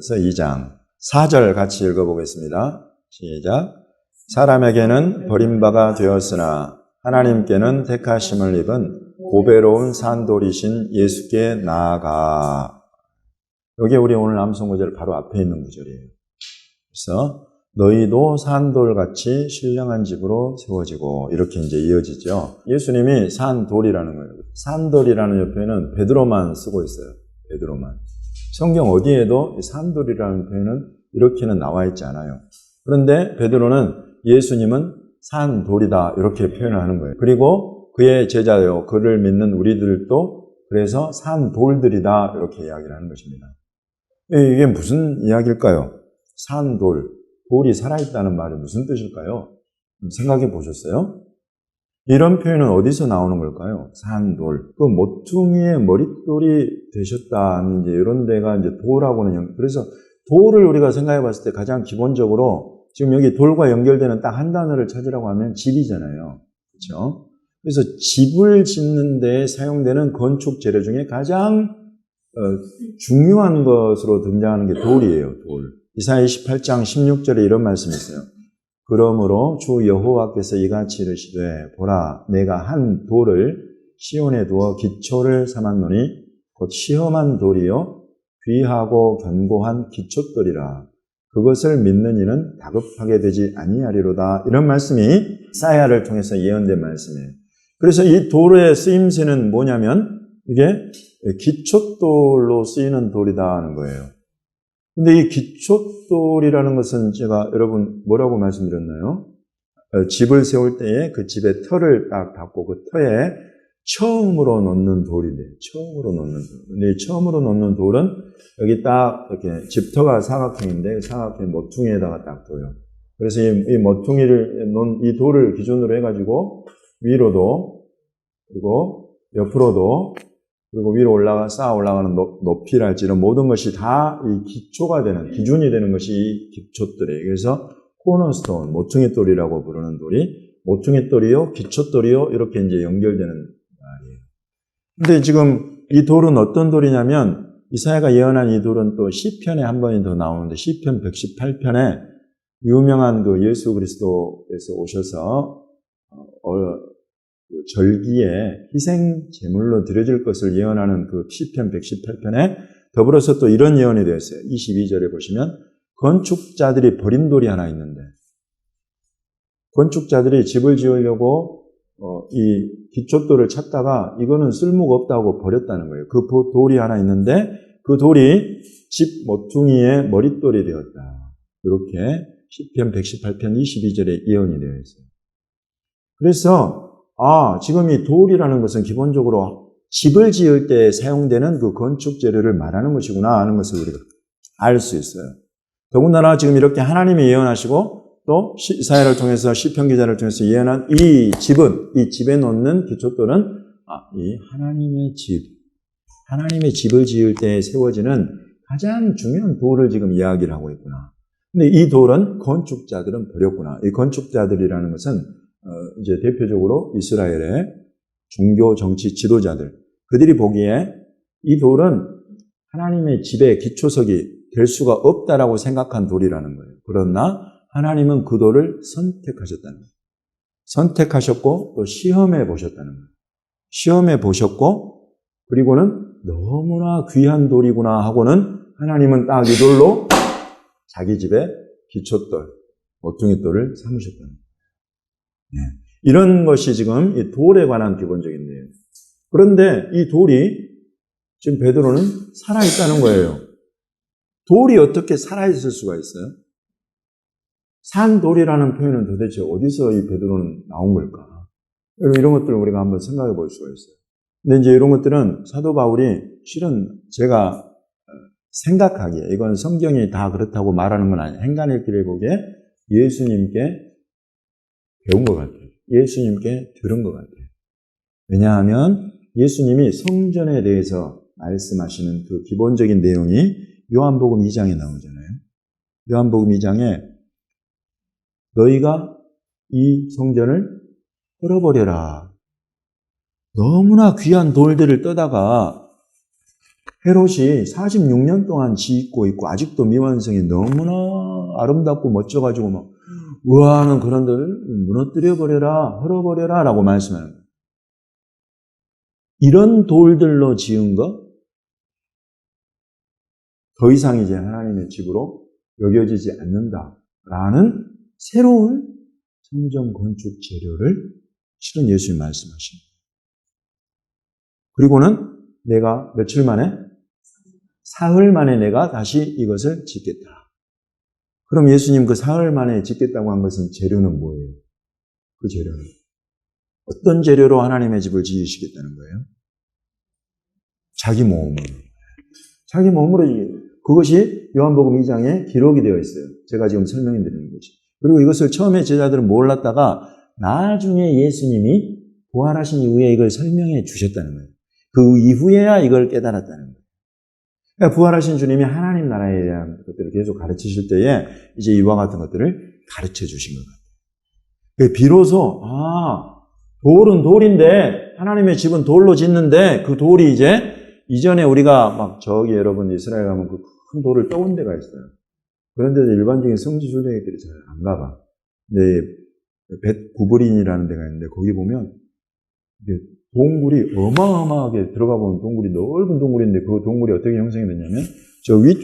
베드로전서 2장 4절 같이 읽어보겠습니다. 시작. 사람에게는 버림바가 되었으나 하나님께는 택하심을 입은 보배로운 산돌이신 예수께 나아가. 여기 우리 오늘 암송 구절 바로 앞에 있는 구절이에요. 그래서 너희도 산돌같이 신령한 집으로 세워지고, 이렇게 이제 이어지죠. 예수님이 산돌이라는 거예요. 산돌이라는 표현은 베드로만 쓰고 있어요. 베드로만. 성경 어디에도 산돌이라는 표현은 이렇게는 나와 있지 않아요. 그런데 베드로는 예수님은 산돌이다 이렇게 표현을 하는 거예요. 그리고 그의 제자요, 그를 믿는 우리들도 그래서 산돌들이다 이렇게 이야기를 하는 것입니다. 이게 무슨 이야기일까요? 산돌, 돌이 살아있다는 말이 무슨 뜻일까요? 생각해 보셨어요? 이런 표현은 어디서 나오는 걸까요? 산돌. 그 모퉁이의 머릿돌이 되셨다. 이제 이런 데가 이제 돌하고는, 그래서 돌을 우리가 생각해 봤을 때 가장 기본적으로 지금 여기 돌과 연결되는 딱 한 단어를 찾으라고 하면 집이잖아요. 그렇죠? 그래서 집을 짓는 데 사용되는 건축 재료 중에 가장 중요한 것으로 등장하는 게 돌이에요. 돌. 이사야 28장 16절에 이런 말씀이 있어요. 그러므로 주 여호와께서 이같이 이르시되 보라 내가 한 돌을 시온에 두어 기초를 삼았노니 곧 시험한 돌이요 귀하고 견고한 기초돌이라. 그것을 믿는 이는 다급하게 되지 아니하리로다. 이런 말씀이 이사야를 통해서 예언된 말씀이에요. 그래서 이 돌의 쓰임새는 뭐냐면 이게 기초돌로 쓰이는 돌이다 하는 거예요. 근데 이 기초돌이라는 것은 제가 여러분 뭐라고 말씀드렸나요? 집을 세울 때에 그 집에 터를 딱 닫고 그 터에 처음으로 놓는 돌인데, 처음으로 놓는 돌. 근데 이 처음으로 놓는 돌은 여기 딱 이렇게 집터가 사각형인데 사각형 모퉁이에다가 딱 둬요. 그래서 이 모퉁이를 놓은 이 돌을 기준으로 해가지고 위로도 그리고 옆으로도 그리고 위로 쌓아 올라가는 높이랄지 이런 모든 것이 다 이 기초가 되는, 기준이 되는 것이 이 기초돌이에요. 그래서 코너스톤, 모퉁이돌이라고 부르는 돌이 모퉁이돌이요, 기초돌이요, 이렇게 이제 연결되는 말이에요. 근데 지금 이 돌은 어떤 돌이냐면 이사야가 예언한 이 돌은 또 시편에 한 번이 더 나오는데 시편 118편에 유명한 그 예수 그리스도에서 오셔서 절기에 희생 제물로 드려질 것을 예언하는 그 시편 118편에 더불어서 또 이런 예언이 되어 있어요. 22절에 보시면 건축자들이 버린 돌이 하나 있는데, 건축자들이 집을 지으려고 이 기초돌을 찾다가 이거는 쓸모가 없다고 버렸다는 거예요. 그 돌이 하나 있는데 그 돌이 집 모퉁이의 머릿돌이 되었다. 이렇게 시편 118편 22절에 예언이 되어 있어요. 그래서 지금 이 돌이라는 것은 기본적으로 집을 지을 때 사용되는 그 건축 재료를 말하는 것이구나 하는 것을 우리가 알 수 있어요. 더군다나 지금 이렇게 하나님이 예언하시고 또 이사야를 통해서 시편 기자를 통해서 예언한 이 집은, 이 집에 놓는 기초돌은 이 하나님의 집, 하나님의 집을 지을 때 세워지는 가장 중요한 돌을 지금 이야기를 하고 있구나. 근데 이 돌은 건축자들은 버렸구나. 이 건축자들이라는 것은 이제 대표적으로 이스라엘의 종교 정치 지도자들, 그들이 보기에 이 돌은 하나님의 집의 기초석이 될 수가 없다라고 생각한 돌이라는 거예요. 그러나 하나님은 그 돌을 선택하셨다는 거예요. 선택하셨고 또 시험해 보셨다는 거예요. 시험해 보셨고 그리고는 너무나 귀한 돌이구나 하고는 하나님은 딱 이 돌로 자기 집의 기초돌, 모퉁이돌을 삼으셨다는 거예요. 이런 것이 지금 이 돌에 관한 기본적인 내용. 그런데 이 돌이 지금 베드로는 살아있다는 거예요. 돌이 어떻게 살아있을 수가 있어요? 산돌이라는 표현은 도대체 어디서 이 베드로는 나온 걸까? 이런 것들을 우리가 한번 생각해 볼 수가 있어요. 근데 이제 이런 것들은 사도 바울이 실은 제가 생각하기에 이건 성경이 다 그렇다고 말하는 건 아니에요. 행간읽기를 보기에 예수님께 배운 것 같아요. 예수님께 들은 것 같아요. 왜냐하면 예수님이 성전에 대해서 말씀하시는 그 기본적인 내용이 요한복음 2장에 나오잖아요. 요한복음 2장에 너희가 이 성전을 헐어버려라. 너무나 귀한 돌들을 떠다가 헤롯이 46년 동안 짓고 있고 아직도 미완성이 너무나 아름답고 멋져가지고 막 우아하는 그런 데를 무너뜨려버려라, 헐어버려라 라고 말씀하는 거예요. 이런 돌들로 지은 거 더 이상 이제 하나님의 집으로 여겨지지 않는다라는 새로운 성전 건축 재료를 실은 예수님 말씀하십니다. 그리고는 내가 며칠 만에? 사흘 만에 내가 다시 이것을 짓겠다. 그럼 예수님 그 사흘 만에 짓겠다고 한 것은 재료는 뭐예요? 그 재료는 어떤 재료로 하나님의 집을 지으시겠다는 거예요? 자기 몸으로. 자기 몸으로. 그것이 요한복음 2장에 기록이 되어 있어요. 제가 지금 설명해 드리는 거지. 그리고 이것을 처음에 제자들은 몰랐다가 나중에 예수님이 부활하신 이후에 이걸 설명해 주셨다는 거예요. 그 이후에야 이걸 깨달았다는 거예요. 그러니까 부활하신 주님이 하나님 나라에 대한 것들을 계속 가르치실 때에 이제 이와 같은 것들을 가르쳐 주신 것 같아요. 비로소 돌은 돌인데 하나님의 집은 돌로 짓는데 그 돌이 이제 이전에 우리가 막 저기 여러분 이스라엘 가면 그 큰 돌을 떠온 데가 있어요. 그런데도 일반적인 성지순례객들이 잘 안 가봐. 근데 벳구브린이라는 데가 있는데 거기 보면 동굴이 어마어마하게 들어가 보면 동굴이 넓은 동굴인데 그 동굴이 어떻게 형성이 됐냐면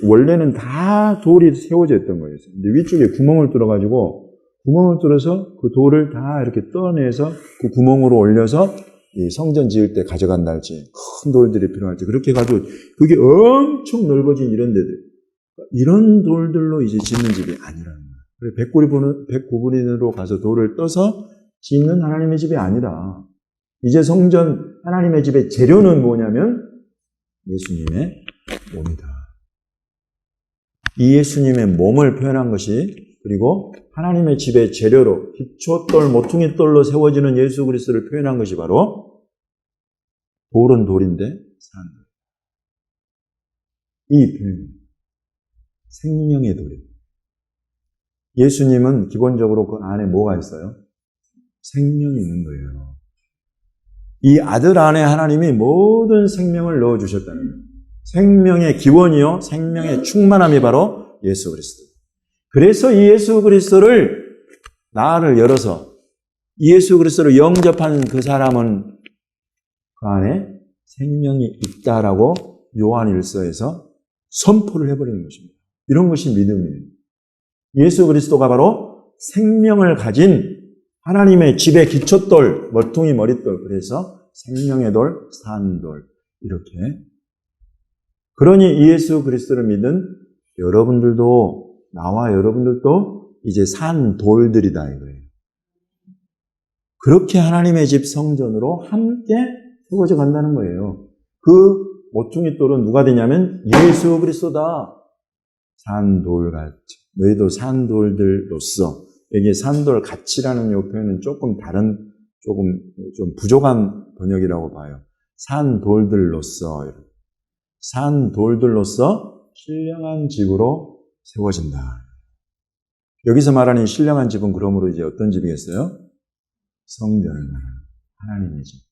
원래는 다 돌이 세워져 있던 거예요. 근데 위쪽에 구멍을 뚫어가지고 구멍을 뚫어서 그 돌을 다 이렇게 떠내서 그 구멍으로 올려서 이 성전 지을 때 가져간다 할지 큰 돌들이 필요할지 그렇게 해가지고 그게 엄청 넓어진 이런 데들 이런 돌들로 이제 짓는 집이 아니라는 거예요. 백구브린으로 가서 돌을 떠서 짓는 하나님의 집이 아니다. 이제 성전 하나님의 집의 재료는 뭐냐면 예수님의 몸이다. 이 예수님의 몸을 표현한 것이 그리고 하나님의 집의 재료로 기초돌, 모퉁이돌로 세워지는 예수 그리스도를 표현한 것이 바로 돌은 돌인데 산 돌. 이 표현, 생명의 돌입니다. 예수님은 기본적으로 그 안에 뭐가 있어요? 생명이 있는 거예요. 이 아들 안에 하나님이 모든 생명을 넣어주셨다는 거예요. 생명의 기원이요, 생명의 충만함이 바로 예수 그리스도. 그래서 이 예수 그리스도를 나를 열어서 예수 그리스도를 영접한 그 사람은 그 안에 생명이 있다라고 요한 1서에서 선포를 해버리는 것입니다. 이런 것이 믿음이에요. 예수 그리스도가 바로 생명을 가진 하나님의 집의 기초돌, 머퉁이 머릿돌, 그래서 생명의 돌, 산돌 이렇게. 그러니 이 예수 그리스도를 믿은 여러분들도 나와 여러분들도 이제 산 돌들이다 이거예요. 그렇게 하나님의 집 성전으로 함께 세워져 간다는 거예요. 그 모퉁이 돌은 누가 되냐면 예수 그리스도다. 산돌같이. 너희도 산돌들로서 여기 산돌 같이라는 이 표현은 조금 다른, 좀 부족한 번역이라고 봐요. 산돌들로서. 산돌들로서 신령한 집으로 세워진다. 여기서 말하는 신령한 집은 그러므로 이제 어떤 집이겠어요? 성전을 말하는 하나님의 집.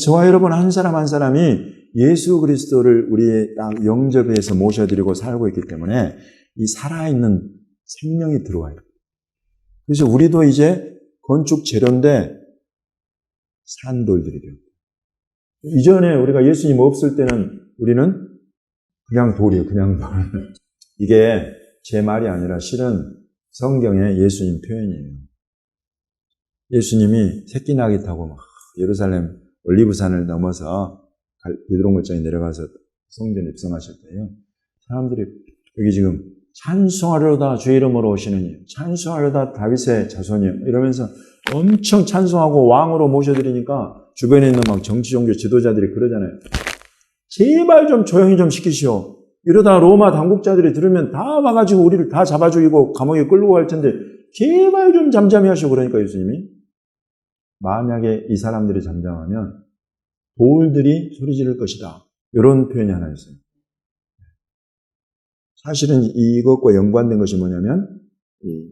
저와 여러분 한 사람 한 사람이 예수 그리스도를 우리의 영접해서 모셔드리고 살고 있기 때문에 이 살아있는 생명이 들어와요. 그래서 우리도 이제 건축 재료인데 산돌들이 돼요. 이전에 우리가 예수님 없을 때는 우리는 그냥 돌이에요. 그냥 돌. 이게 제 말이 아니라 실은 성경의 예수님 표현이에요. 예수님이 새끼나귀 타고 막 예루살렘 올리브산을 넘어서 비드롱골장에 내려가서 성전에 입성하실 때요. 사람들이 여기 지금 찬송하려다 주의 이름으로 오시느니 찬송하려다 다윗의 자손이요 이러면서 엄청 찬송하고 왕으로 모셔드리니까 주변에 있는 막 정치 종교 지도자들이 그러잖아요. 제발 좀 조용히 좀 시키시오. 이러다 로마 당국자들이 들으면 다 와가지고 우리를 다 잡아 죽이고 감옥에 끌고 갈 텐데 제발 좀 잠잠히 하시오. 그러니까 예수님이 만약에 이 사람들이 잠잠하면 돌들이 소리 지를 것이다. 이런 표현이 하나 있어요. 사실은 이것과 연관된 것이 뭐냐면 이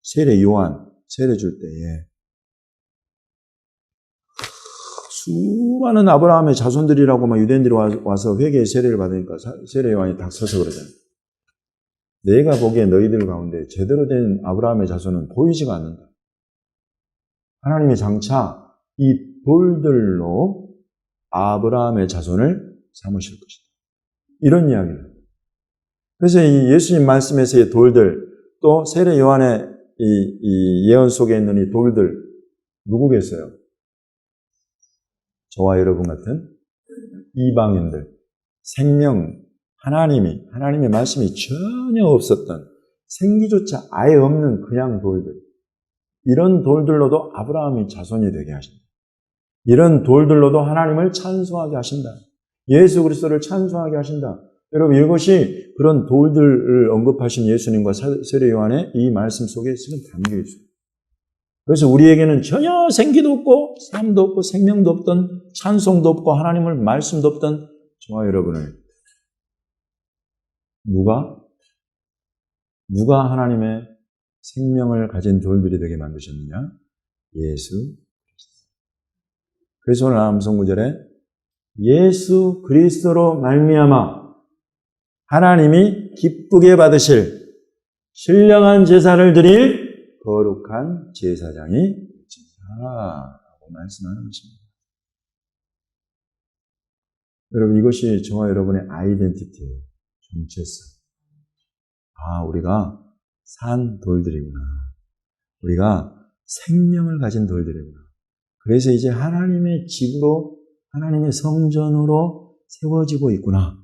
세례 요한 세례 줄 때에 수많은 아브라함의 자손들이라고 막 유대인들이 와서 회개의 세례를 받으니까 세례 요한이 딱 서서 그러잖아요. 내가 보기에 너희들 가운데 제대로 된 아브라함의 자손은 보이지가 않는다. 하나님이 장차 이 돌들로 아브라함의 자손을 삼으실 것이다. 이런 이야기를. 그래서 이 예수님 말씀에서의 돌들, 또 세례 요한의 이 예언 속에 있는 이 돌들, 누구겠어요? 저와 여러분 같은 이방인들, 생명, 하나님의 말씀이 전혀 없었던, 생기조차 아예 없는 그냥 돌들, 이런 돌들로도 아브라함이 자손이 되게 하신다. 이런 돌들로도 하나님을 찬송하게 하신다. 예수 그리스도를 찬송하게 하신다. 여러분, 이것이 그런 돌들을 언급하신 예수님과 세례 요한의 이 말씀 속에 지금 담겨 있어요. 그래서 우리에게는 전혀 생기도 없고 삶도 없고 생명도 없던, 찬송도 없고 하나님을 말씀도 없던 저와 여러분을 누가 하나님의 생명을 가진 돌들이 되게 만드셨느냐? 예수 그리스도. 그래서 오늘 암송 구절에 예수 그리스도로 말미암아 하나님이 기쁘게 받으실 신령한 제사를 드릴 거룩한 제사장이 되시라고 말씀하는 것입니다. 여러분, 이것이 저와 여러분의 아이덴티티예요. 정체성. 우리가 산 돌들이구나. 우리가 생명을 가진 돌들이구나. 그래서 이제 하나님의 집으로, 하나님의 성전으로 세워지고 있구나.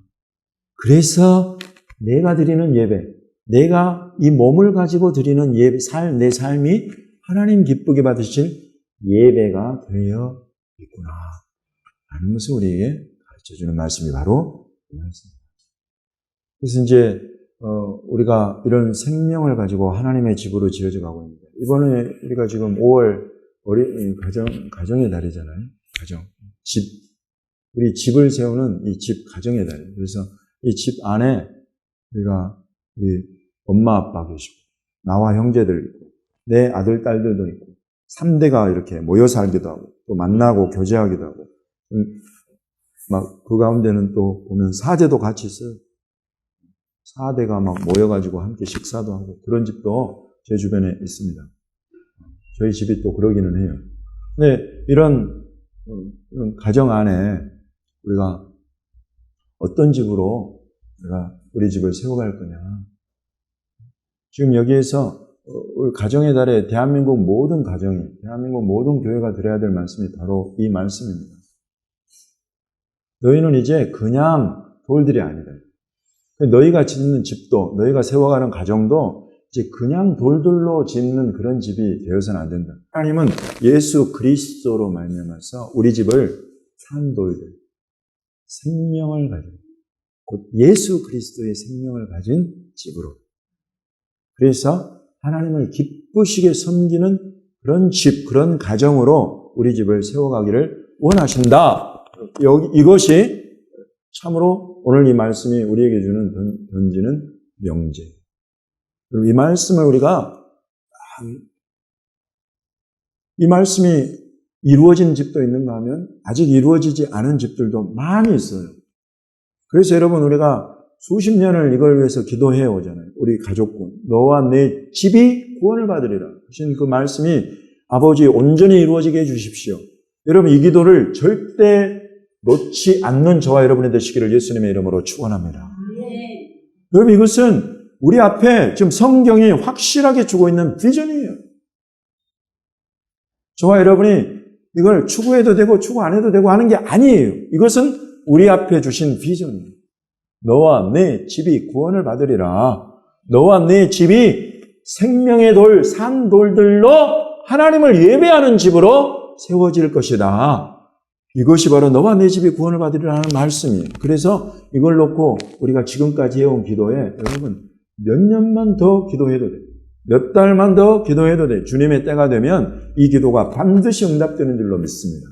그래서 내가 드리는 예배, 내가 이 몸을 가지고 드리는 예배, 내 삶이 하나님 기쁘게 받으실 예배가 되어 있구나. 라는 것을 우리에게 가르쳐주는 말씀이 바로 이 말씀입니다. 그래서 이제 우리가 이런 생명을 가지고 하나님의 집으로 지어져 가고 있는데, 이번에 우리가 지금 5월 가정의 달이잖아요. 우리 집을 세우는 이 집 가정의 달이에요. 그래서 이 집 안에 우리 엄마 아빠 계시고, 나와 형제들 있고, 내 아들 딸들도 있고, 3대가 이렇게 모여 살기도 하고, 또 만나고 교제하기도 하고, 막 그 가운데는 또 보면 4대도 같이 있어요. 4대가 막 모여가지고 함께 식사도 하고, 그런 집도 제 주변에 있습니다. 저희 집이 또 그러기는 해요. 근데 이런 가정 안에 우리가 어떤 집으로 우리 집을 세워갈 거냐. 지금 여기에서 우리 가정의 달에 대한민국 모든 교회가 들어야 될 말씀이 바로 이 말씀입니다. 너희는 이제 그냥 돌들이 아니다. 너희가 짓는 집도, 너희가 세워가는 가정도 이제 그냥 돌들로 짓는 그런 집이 되어서는 안 된다. 하나님은 예수 그리스도로 말미암아서 우리 집을 산 돌들, 생명을 가진, 곧 예수 그리스도의 생명을 가진 집으로. 그래서 하나님을 기쁘시게 섬기는 그런 집, 그런 가정으로 우리 집을 세워가기를 원하신다. 이것이 참으로 오늘 이 말씀이 우리에게 던지는 명제. 이 말씀을 우리가, 이 말씀이 이루어진 집도 있는가 하면 아직 이루어지지 않은 집들도 많이 있어요. 그래서 여러분, 우리가 수십 년을 이걸 위해서 기도해 오잖아요. 우리 가족군, 너와 내 집이 구원을 받으리라 하신 그 말씀이 아버지 온전히 이루어지게 해주십시오. 여러분, 이 기도를 절대 놓지 않는 저와 여러분이 되시기를 예수님의 이름으로 축원합니다. 여러분, 이것은 우리 앞에 지금 성경이 확실하게 주고 있는 비전이에요. 저와 여러분이 이걸 추구해도 되고 추구 안 해도 되고 하는 게 아니에요. 이것은 우리 앞에 주신 비전이에요. 너와 내 집이 구원을 받으리라. 너와 내 집이 생명의 돌, 산 돌들로 하나님을 예배하는 집으로 세워질 것이다. 이것이 바로 너와 내 집이 구원을 받으리라는 말씀이에요. 그래서 이걸 놓고 우리가 지금까지 해온 기도에 여러분 몇 년만 더 기도해도 돼요. 몇 달만 더 기도해도 돼요. 주님의 때가 되면 이 기도가 반드시 응답되는 줄로 믿습니다.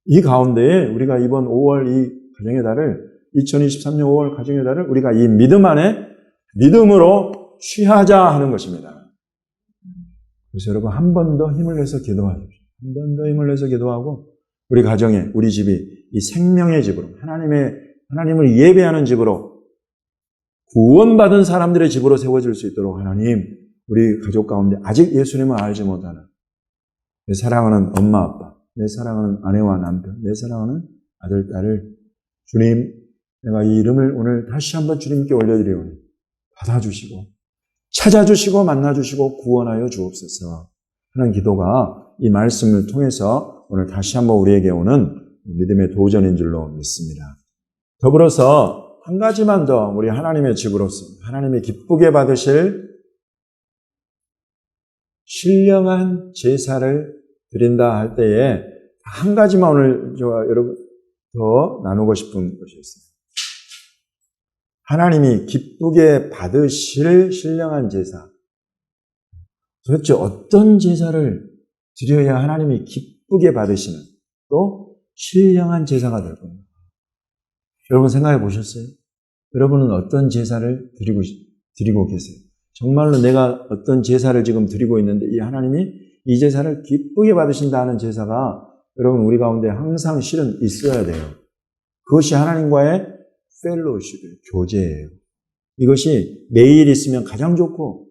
이 가운데에 우리가 이번 5월 이 가정의 달을 2023년 5월 가정의 달을 우리가 이 믿음 안에 믿음으로 취하자 하는 것입니다. 그래서 여러분 한 번 더 힘을 내서 기도하십시오. 한 번 더 힘을 내서 기도하고 우리 가정에, 우리 집이 이 생명의 집으로, 하나님을 예배하는 집으로, 구원받은 사람들의 집으로 세워질 수 있도록 하나님, 우리 가족 가운데 아직 예수님을 알지 못하는 내 사랑하는 엄마, 아빠, 내 사랑하는 아내와 남편, 내 사랑하는 아들, 딸을 주님, 내가 이 이름을 오늘 다시 한번 주님께 올려드리오니 받아주시고 찾아주시고 만나주시고 구원하여 주옵소서 하는 기도가 이 말씀을 통해서 오늘 다시 한번 우리에게 오는 믿음의 도전인 줄로 믿습니다. 더불어서 한 가지만 더 우리 하나님의 집으로서 하나님이 기쁘게 받으실 신령한 제사를 드린다 할 때에 한 가지만 오늘 여러분 더 나누고 싶은 것이 있습니다. 하나님이 기쁘게 받으실 신령한 제사. 도대체 어떤 제사를 드려야 하나님이 기쁘게 받으시는 또 신령한 제사가 될 겁니다. 여러분 생각해 보셨어요? 여러분은 어떤 제사를 드리고 계세요? 정말로 내가 어떤 제사를 지금 드리고 있는데 이 하나님이 이 제사를 기쁘게 받으신다 하는 제사가 여러분 우리 가운데 항상 실은 있어야 돼요. 그것이 하나님과의 펠로우십이에요. 교제예요. 이것이 매일 있으면 가장 좋고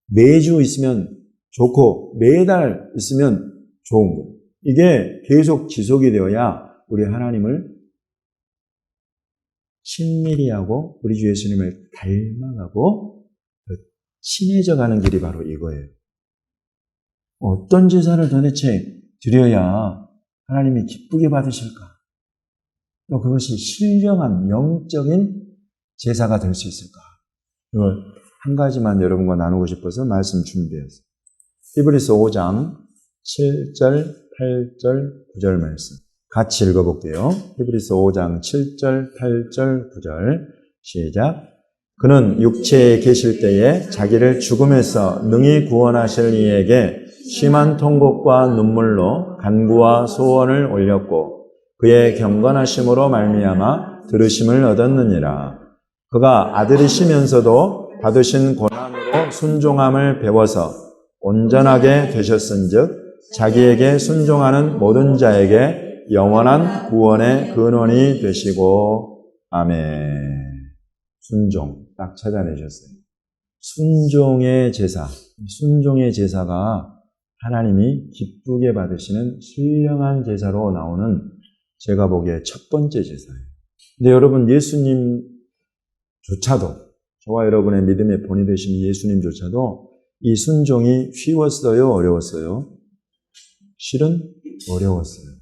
매주 있으면 좋고 매달 있으면 좋은 거예요. 이게 계속 지속이 되어야 우리 하나님을 친밀히 하고 우리 주 예수님을 닮아가고 친해져가는 길이 바로 이거예요. 어떤 제사를 도대체 드려야 하나님이 기쁘게 받으실까? 또 그것이 신령한 영적인 제사가 될 수 있을까? 이걸 한 가지만 여러분과 나누고 싶어서 말씀 준비했어요. 히브리서 5장 7절, 8절, 9절 말씀 같이 읽어볼게요. 히브리서 5장 7절, 8절, 9절 시작. 그는 육체에 계실 때에 자기를 죽음에서 능히 구원하실 이에게 심한 통곡과 눈물로 간구와 소원을 올렸고 그의 경건하심으로 말미암아 들으심을 얻었느니라. 그가 아들이시면서도 받으신 고난으로 순종함을 배워서 온전하게 되셨은즉 자기에게 순종하는 모든 자에게 영원한 구원의 근원이 되시고 아멘. 순종 딱 찾아내셨어요. 순종의 제사, 순종의 제사가 하나님이 기쁘게 받으시는 신령한 제사로 나오는 제가 보기에 첫 번째 제사예요. 근데 여러분 예수님조차도 저와 여러분의 믿음의 본이 되신 예수님조차도 이 순종이 쉬웠어요? 어려웠어요? 실은 어려웠어요.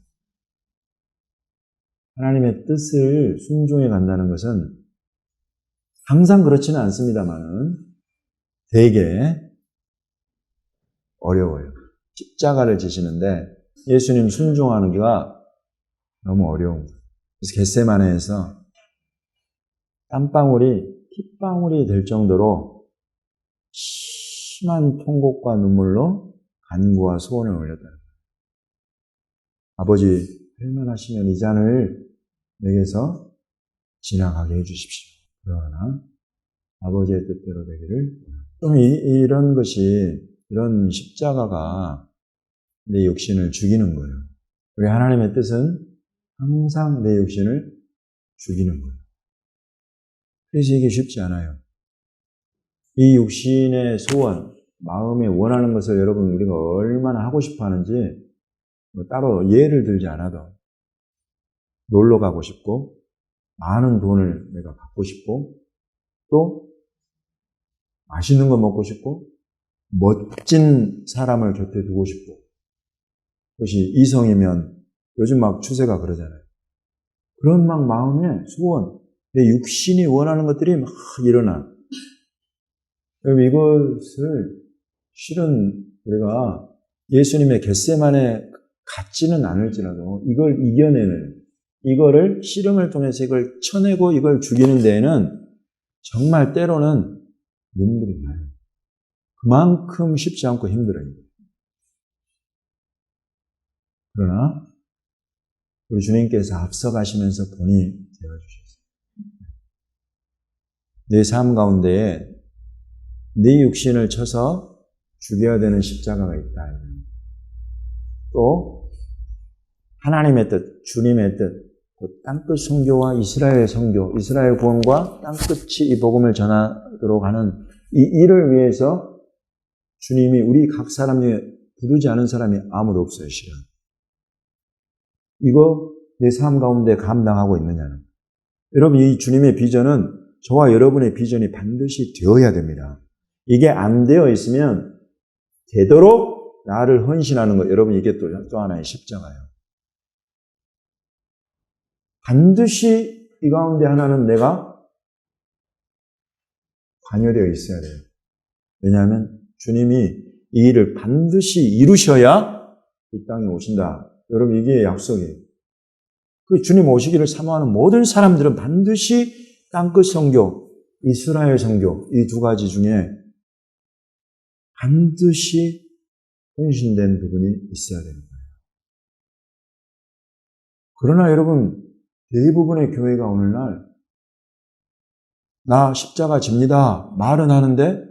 하나님의 뜻을 순종해 간다는 것은 항상 그렇지는 않습니다만은 되게 어려워요. 십자가를 지시는데 예수님 순종하는 게가 너무 어려운 거예요. 그래서 겟세마네에서 땀방울이 핏방울이 될 정도로 심한 통곡과 눈물로 간구와 소원을 올렸다는 거예요. 아버지 할만하시면 이 잔을 내게서 지나가게 해주십시오. 그러나 아버지의 뜻대로 되기를. 좀 이런 것이 이런 십자가가 내 육신을 죽이는 거예요. 우리 하나님의 뜻은 항상 내 육신을 죽이는 거예요. 그래서 이게 쉽지 않아요. 이 육신의 소원, 마음에 원하는 것을 여러분 우리가 얼마나 하고 싶어 하는지 뭐 따로 예를 들지 않아도 놀러 가고 싶고 많은 돈을 내가 받고 싶고 또 맛있는 거 먹고 싶고 멋진 사람을 곁에 두고 싶고 그것이 이성이면 요즘 막 추세가 그러잖아요. 그런 막 마음의 소원, 내 육신이 원하는 것들이 막 일어나. 여러분 이것을 실은 우리가 예수님의 겟세마네 같지는 않을지라도 이걸 이겨내는 이거를 씨름을 통해서 이걸 쳐내고 이걸 죽이는 데에는 정말 때로는 눈물이 나요. 그만큼 쉽지 않고 힘들어요. 그러나 우리 주님께서 앞서가시면서 본이 되어주셨어요. 내 삶 가운데에 내 육신을 쳐서 죽여야 되는 십자가가 있다. 또 하나님의 뜻, 주님의 뜻, 땅끝 선교와 이스라엘 선교, 이스라엘 구원과 땅끝이 이 복음을 전하도록 하는 이 일을 위해서 주님이 우리 각 사람 중에 부르지 않은 사람이 아무도 없어요, 실은. 이거 내 삶 가운데 감당하고 있느냐는. 여러분, 이 주님의 비전은 저와 여러분의 비전이 반드시 되어야 됩니다. 이게 안 되어 있으면 되도록 나를 헌신하는 것, 여러분 이게 또 하나의 십자가예요. 반드시 이 가운데 하나는 내가 관여되어 있어야 돼요. 왜냐하면 주님이 이 일을 반드시 이루셔야 이 땅에 오신다. 여러분 이게 약속이에요. 그 주님 오시기를 사모하는 모든 사람들은 반드시 땅끝 선교, 이스라엘 선교 이 두 가지 중에 반드시 헌신된 부분이 있어야 되는 거예요. 그러나 여러분 대부분의 교회가 오늘날 나 십자가 집니다 말은 하는데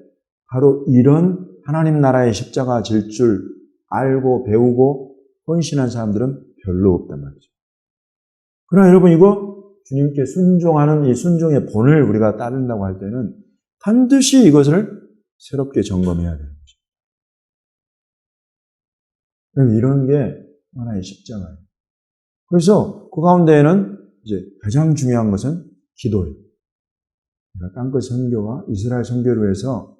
바로 이런 하나님 나라의 십자가 질 줄 알고 배우고 헌신한 사람들은 별로 없단 말이죠. 그러나 여러분 이거 주님께 순종하는 이 순종의 본을 우리가 따른다고 할 때는 반드시 이것을 새롭게 점검해야 되는 거죠. 이런 게 하나의 십자가예요. 그래서 그 가운데에는 이제 가장 중요한 것은 기도예요. 그러니까 땅끝 선교와 이스라엘 선교를 위해서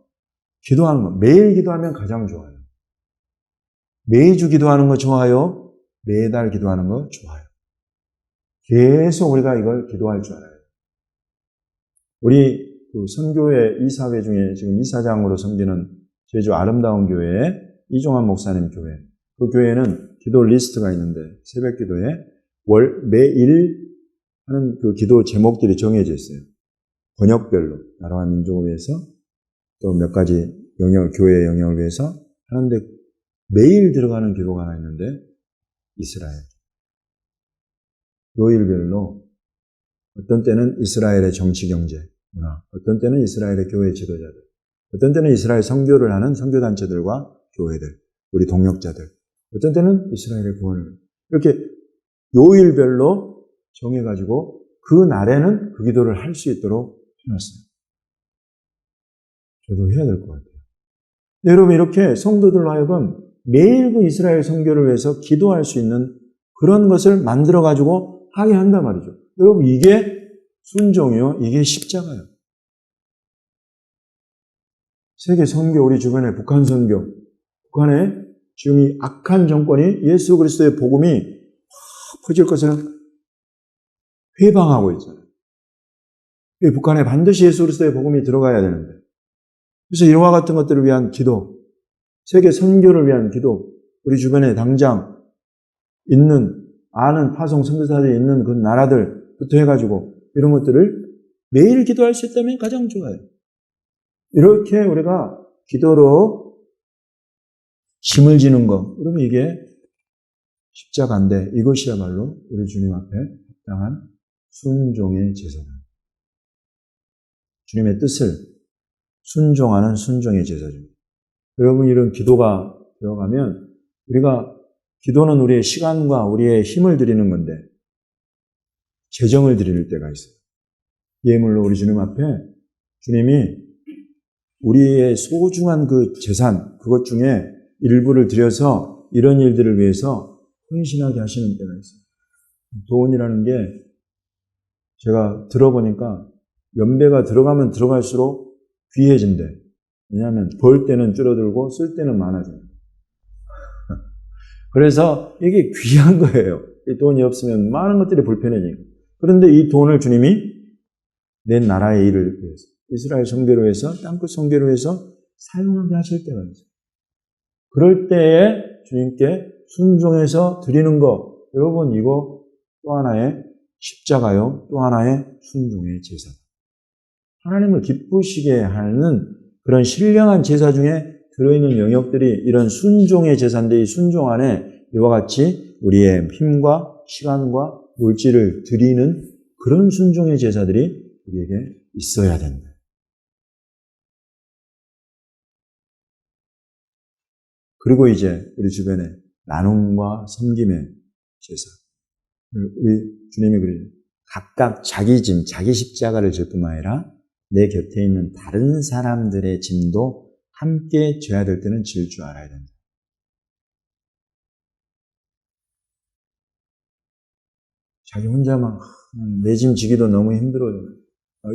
기도하는 것. 매일 기도하면 가장 좋아요. 매주 기도하는 거 좋아요. 매달 기도하는 거 좋아요. 계속 우리가 이걸 기도할 줄 알아요. 우리 그 선교회 이사회 중에 지금 이사장으로 섬기는 제주 아름다운 교회의 이종환 목사님 교회. 그 교회는 기도 리스트가 있는데 새벽 기도에 매일 하는 그 기도 제목들이 정해져 있어요. 번역별로 나라와 민족을 위해서 또 몇 가지 교회의 영역을 위해서 하는데 매일 들어가는 기도가 하나 있는데 이스라엘. 요일별로 어떤 때는 이스라엘의 정치, 경제, 문화, 어떤 때는 이스라엘의 교회 지도자들, 어떤 때는 이스라엘 선교를 하는 선교단체들과 교회들, 우리 동역자들, 어떤 때는 이스라엘의 구원을 이렇게 요일별로 정해가지고 그 날에는 그 기도를 할 수 있도록 해놨어요. 저도 해야 될 것 같아요. 여러분 이렇게 성도들로 하여금 매일 그 이스라엘 선교를 위해서 기도할 수 있는 그런 것을 만들어가지고 하게 한단 말이죠. 여러분 이게 순종이요. 이게 십자가예요. 세계 선교 우리 주변에 북한 선교. 북한에 지금 이 악한 정권이 예수 그리스도의 복음이 퍼질 것을 회방하고 있잖아요. 북한에 반드시 예수 그리스도의 복음이 들어가야 되는데. 그래서 이와 같은 것들을 위한 기도, 세계 선교를 위한 기도, 우리 주변에 당장 있는 아는 파송 선교사들이 있는 그 나라들부터 해가지고 이런 것들을 매일 기도할 수 있다면 가장 좋아요. 이렇게 우리가 기도로 힘을 지는 거, 그러면 이게 십자가인데 이것이야말로 우리 주님 앞에 합당한 순종의 제사다. 주님의 뜻을 순종하는 순종의 제사죠. 여러분 이런 기도가 들어가면 기도는 우리의 시간과 우리의 힘을 드리는 건데 재정을 드릴 때가 있어요. 예물로 우리 주님 앞에 주님이 우리의 소중한 그 재산, 그것 중에 일부를 드려서 이런 일들을 위해서 헌신하게 하시는 때가 있어요. 돈이라는 게 제가 들어보니까 연배가 들어가면 들어갈수록 귀해진대. 왜냐하면 벌 때는 줄어들고 쓸 때는 많아져요. 그래서 이게 귀한 거예요. 이 돈이 없으면 많은 것들이 불편해지고. 그런데 이 돈을 주님이 내 나라의 일을 위해서, 이스라엘 선교를 위해서, 땅끝 선교를 위해서 사용하게 하실 때가 있어요. 그럴 때에 주님께 순종해서 드리는 것, 여러분 이거 또 하나의 십자가요, 또 하나의 순종의 제사. 하나님을 기쁘시게 하는 그런 신령한 제사 중에 들어있는 영역들이 이런 순종의 제사인데 이 순종 안에 이와 같이 우리의 힘과 시간과 물질을 드리는 그런 순종의 제사들이 우리에게 있어야 된다. 그리고 이제 우리 주변에 나눔과 섬김의 제사. 우리 주님이 그래요. 각각 자기 짐, 자기 십자가를 질 뿐만 아니라 내 곁에 있는 다른 사람들의 짐도 함께 져야 될 때는 질 줄 알아야 된다. 자기 혼자만 내 짐 지기도 너무 힘들어요.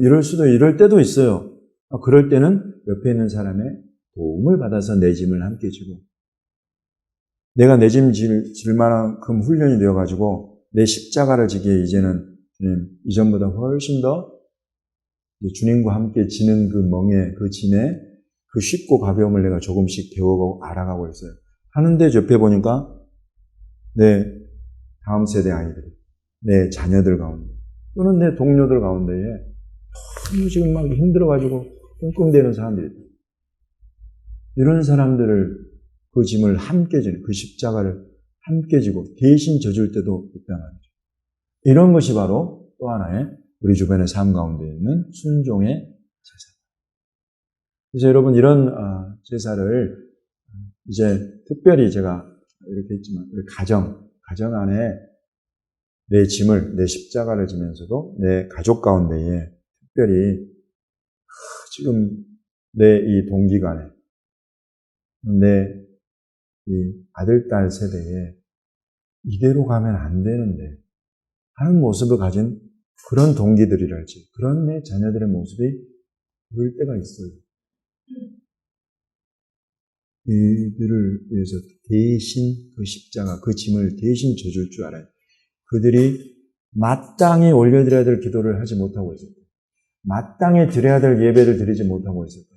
이럴 때도 있어요. 그럴 때는 옆에 있는 사람의 도움을 받아서 내 짐을 함께 지고, 내가 내 짐 질 만큼 훈련이 되어가지고 내 십자가를 지기에 이제는 주님, 이전보다 훨씬 더 주님과 함께 지는 그 멍에, 그 짐에 그 쉽고 가벼움을 내가 조금씩 배워가고 알아가고 있어요. 하는데 옆에 보니까 내 다음 세대 아이들, 내 자녀들 가운데, 또는 내 동료들 가운데에 너무 지금 막 힘들어가지고 끙끙대는 사람들이 있다. 이런 사람들을 그 짐을 함께 지는, 그 십자가를 함께 지고 대신 져줄 때도 있단 말이죠. 이런 것이 바로 또 하나의 우리 주변의 삶 가운데 있는 순종의 제사. 그래서 여러분 이런 제사를 이제 특별히 제가 이렇게 했지만 우리 가정 안에 내 짐을, 내 십자가를 지면서도 내 가족 가운데에 특별히 지금 내 이 동기간에 내 이 아들, 딸 세대에 이대로 가면 안 되는데 하는 모습을 가진 그런 동기들이랄지, 그런 내 자녀들의 모습이 보일 때가 있어요. 이들을 위해서 대신 그 십자가, 그 짐을 대신 져줄 줄 알아요. 그들이 마땅히 올려드려야 될 기도를 하지 못하고 있을 때, 마땅히 드려야 될 예배를 드리지 못하고 있을 때,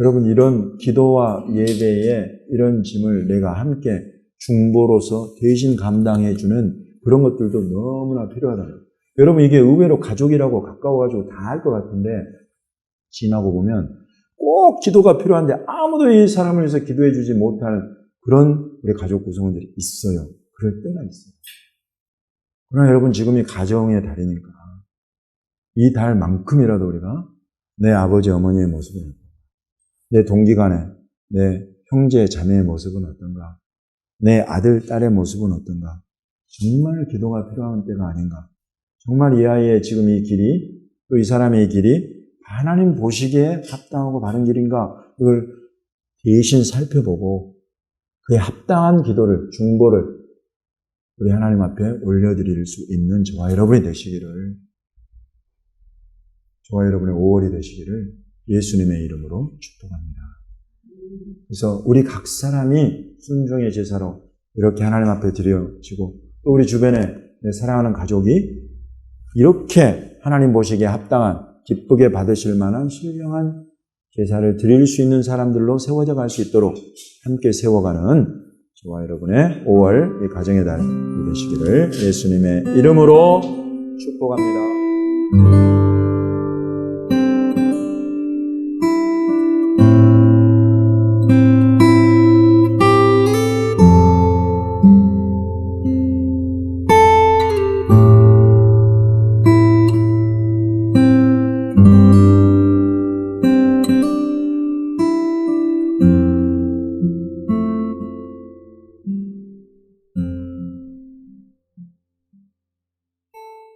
여러분 이런 기도와 예배에 이런 짐을 내가 함께 중보로서 대신 감당해주는 그런 것들도 너무나 필요하다는 거예요. 여러분 이게 의외로 가족이라고 가까워가지고 다 할 것 같은데 지나고 보면 꼭 기도가 필요한데 아무도 이 사람을 위해서 기도해주지 못하는 그런 우리 가족 구성원들이 있어요. 그럴 때가 있어요. 그러나 여러분 지금이 가정의 달이니까 이 달만큼이라도 우리가 내 아버지 어머니의 모습은 어떤가, 내 동기간에 내 형제 자매의 모습은 어떤가, 내 아들 딸의 모습은 어떤가, 정말 기도가 필요한 때가 아닌가. 정말 이 아이의 지금 이 길이, 또 이 사람의 이 길이 하나님 보시기에 합당하고 바른 길인가, 그걸 대신 살펴보고 그에 합당한 기도를, 중보를 우리 하나님 앞에 올려드릴 수 있는 저와 여러분이 되시기를, 저와 여러분의 5월이 되시기를 예수님의 이름으로 축복합니다. 그래서 우리 각 사람이 순종의 제사로 이렇게 하나님 앞에 드려지고, 또 우리 주변에 내 사랑하는 가족이 이렇게 하나님 보시기에 합당한, 기쁘게 받으실 만한 신령한 제사를 드릴 수 있는 사람들로 세워져 갈 수 있도록 함께 세워가는 저와 여러분의 5월 이 가정의 달이 되시기를 예수님의 이름으로 축복합니다.